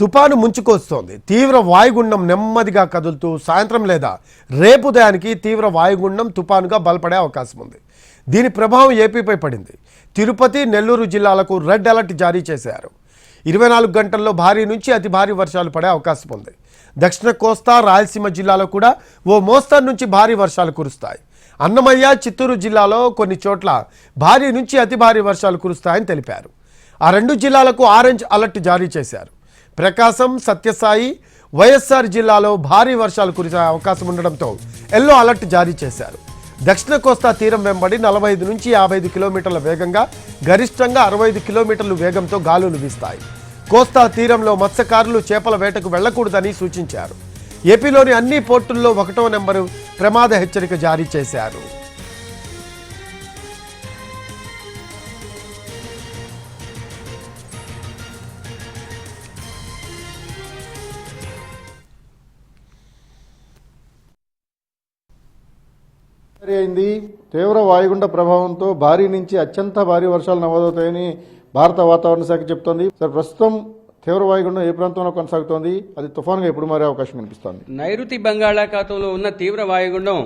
తుపాను ముంచుకొస్తోంది. తీవ్ర వాయుగుండం నెమ్మదిగా కదులుతూ సాయంత్రం లేదా రేపు ఉదయానికి తీవ్ర వాయుగుండం తుపానుగా బలపడే అవకాశం ఉంది. దీని ప్రభావం ఏపీపై పడింది. తిరుపతి, నెల్లూరు జిల్లాలకు రెడ్ అలర్ట్ జారీ చేశారు. 24 గంటల్లో భారీ నుంచి అతి భారీ వర్షాలు పడే అవకాశం ఉంది. దక్షిణ కోస్తా, రాయలసీమ జిల్లాలో కూడా ఓ మోస్తరు నుంచి భారీ వర్షాలు కురుస్తాయి. అన్నమయ్య, చిత్తూరు జిల్లాలో కొన్ని చోట్ల భారీ నుంచి అతి భారీ వర్షాలు కురుస్తాయని తెలిపారు. ఆ రెండు జిల్లాలకు ఆరెంజ్ అలర్ట్ జారీ చేశారు. ప్రకాశం, సత్యసాయి, వైఎస్ఆర్ జిల్లాలో భారీ వర్షాలు కురిసే అవకాశం ఉండడంతో ఎల్లో అలర్ట్ జారీ చేశారు. దక్షిణ కోస్తా తీరం వెంబడి 45 నుంచి 55 కిలోమీటర్ల వేగంగా, గరిష్టంగా 65 కిలోమీటర్ల వేగంతో గాలులు వీస్తాయి. కోస్తా తీరంలో మత్స్యకారులు చేపల వేటకు వెళ్లకూడదని సూచించారు. ఏపీలోని అన్ని పోర్టుల్లో 1వ నెంబరు ప్రమాద హెచ్చరిక జారీ చేశారు. అయింది. తీవ్ర వాయుగుండ ప్రభావంతో భారీ నుంచి అత్యంత భారీ వర్షాలు నమోదవుతాయని భారత వాతావరణ శాఖ చెబుతోంది. సార్, ప్రస్తుతం తీవ్ర వాయుగుండం ఏ ప్రాంతంలో కొనసాగుతోంది? అది తుఫానుగా ఎప్పుడు మారే అవకాశం కనిపిస్తోంది? నైరుతి బంగాళాఖాతంలో ఉన్న తీవ్ర వాయుగుండం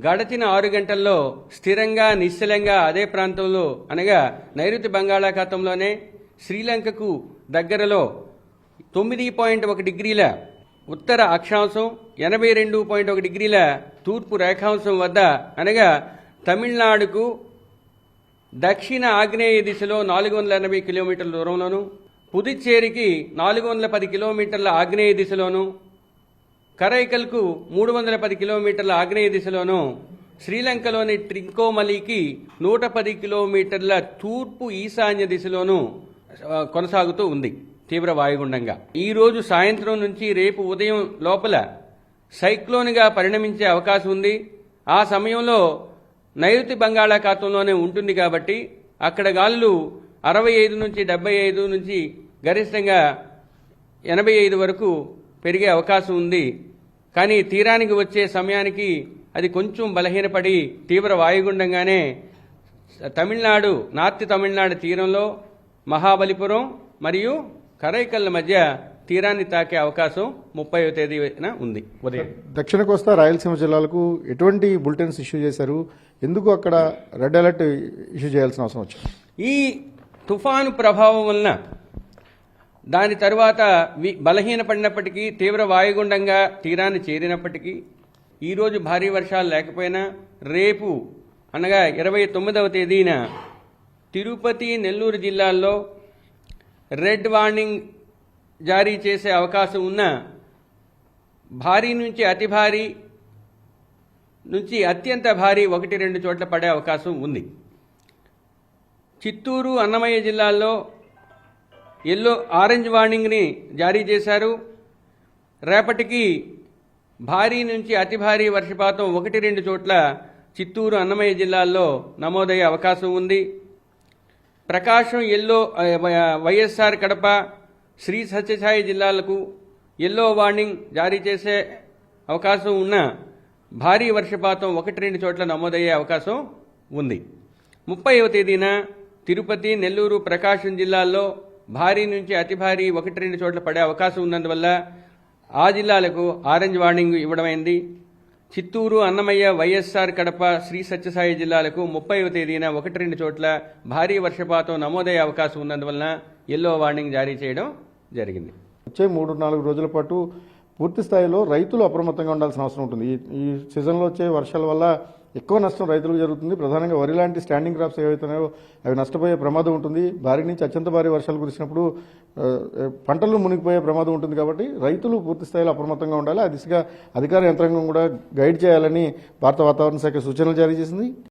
గడచిన 6 గంటల్లో స్థిరంగా నిశ్చలంగా అదే ప్రాంతంలో అనగా నైరుతి బంగాళాఖాతంలోనే శ్రీలంకకు దగ్గరలో 9.1 డిగ్రీల ఉత్తర అక్షాంశం, 82.1 డిగ్రీల తూర్పు రేఖాంశం వద్ద అనగా తమిళనాడుకు దక్షిణ ఆగ్నేయ దిశలో 480 కిలోమీటర్ల దూరంలోను, పుదుచ్చేరికి 410 కిలోమీటర్ల ఆగ్నేయ దిశలోను, కరైకల్కు 310 కిలోమీటర్ల ఆగ్నేయ దిశలోను, శ్రీలంకలోని ట్రింకోమలికి 110 కిలోమీటర్ల తూర్పు ఈశాన్య దిశలోను కొనసాగుతూ ఉంది తీవ్ర వాయుగుండంగా. ఈ రోజు సాయంత్రం నుంచి రేపు ఉదయం లోపల సైక్లోన్గా పరిణమించే అవకాశం ఉంది. ఆ సమయంలో నైరుతి బంగాళాఖాతంలోనే ఉంటుంది కాబట్టి అక్కడ గాలులు 65 నుంచి 75 నుంచి గరిష్టంగా 85 వరకు పెరిగే అవకాశం ఉంది. కానీ తీరానికి వచ్చే సమయానికి అది కొంచెం బలహీనపడి తీవ్ర వాయుగుండంగానే తమిళనాడు, నార్త్ తమిళనాడు తీరంలో మహాబలిపురం మరియు కరైకల్ మధ్య తీరాన్ని తాకే అవకాశం 30వ తేదీన ఉంది ఉదయం. దక్షిణ కోస్తా, రాయలసీమ జిల్లాలకు ఎటువంటి బులెటిన్స్ ఇష్యూ చేశారు? ఎందుకు అక్కడ రెడ్ అలర్ట్ ఇష్యూ చేయాల్సిన అవసరం వచ్చింది? ఈ తుఫాను ప్రభావం వలన దాని తరువాత బలహీనపడినప్పటికీ, తీవ్ర వాయుగుండంగా తీరాన్ని చేరినప్పటికీ ఈరోజు భారీ వర్షాలు లేకపోయినా రేపు అనగా 29వ తేదీన తిరుపతి, నెల్లూరు జిల్లాల్లో రెడ్ వార్నింగ్ జారీ చేసే అవకాశం ఉన్న భారీ నుంచి అతి భారీ నుంచి అత్యంత భారీ 1-2 చోట్ల పడే అవకాశం ఉంది. చిత్తూరు, అన్నమయ్య జిల్లాల్లో ఆరెంజ్ వార్నింగ్ని జారీ చేశారు. రేపటికి భారీ నుంచి అతి భారీ వర్షపాతం 1-2 చోట్ల చిత్తూరు, అన్నమయ్య జిల్లాల్లో నమోదయ్యే అవకాశం ఉంది. ప్రకాశం, వైఎస్ఆర్ కడప, శ్రీ సత్యసాయి జిల్లాలకు ఎల్లో వార్నింగ్ జారీ చేసే అవకాశం ఉన్న భారీ వర్షపాతం 1-2 చోట్ల నమోదయ్యే అవకాశం ఉంది. 30వ తేదీన తిరుపతి, నెల్లూరు, ప్రకాశం జిల్లాల్లో భారీ నుంచి అతి భారీ 1-2 చోట్ల పడే అవకాశం ఉన్నందువల్ల ఆ జిల్లాలకు ఆరెంజ్ వార్నింగ్ ఇవ్వడమైంది. చిత్తూరు, అన్నమయ్య, వైఎస్ఆర్ కడప, శ్రీ సత్యసాయి జిల్లాలకు 30వ తేదీన 1-2 చోట్ల భారీ వర్షపాతం నమోదయ్యే అవకాశం ఉన్నందువలన ఎల్లో వార్నింగ్ జారీ చేయడం జరిగింది. వచ్చే 3-4 రోజుల పాటు పూర్తి స్థాయిలో రైతులు అప్రమత్తంగా ఉండాల్సిన అవసరం ఉంటుంది. ఈ సీజన్లో వచ్చే వర్షాల వల్ల ఎక్కువ నష్టం రైతులకు జరుగుతుంది. ప్రధానంగా వరి లాంటి స్టాండింగ్ క్రాప్స్ ఏవైతున్నాయో అవి నష్టపోయే ప్రమాదం ఉంటుంది. భారీ నుంచి అత్యంత భారీ వర్షాలు కురిసినప్పుడు పంటలు మునిగిపోయే ప్రమాదం ఉంటుంది. కాబట్టి రైతులు పూర్తి స్థాయిలో అప్రమత్తంగా ఉండాలి. ఆ దిశగా అధికార యంత్రాంగం కూడా గైడ్ చేయాలని భారత వాతావరణ శాఖ సూచనలు జారీ చేసింది.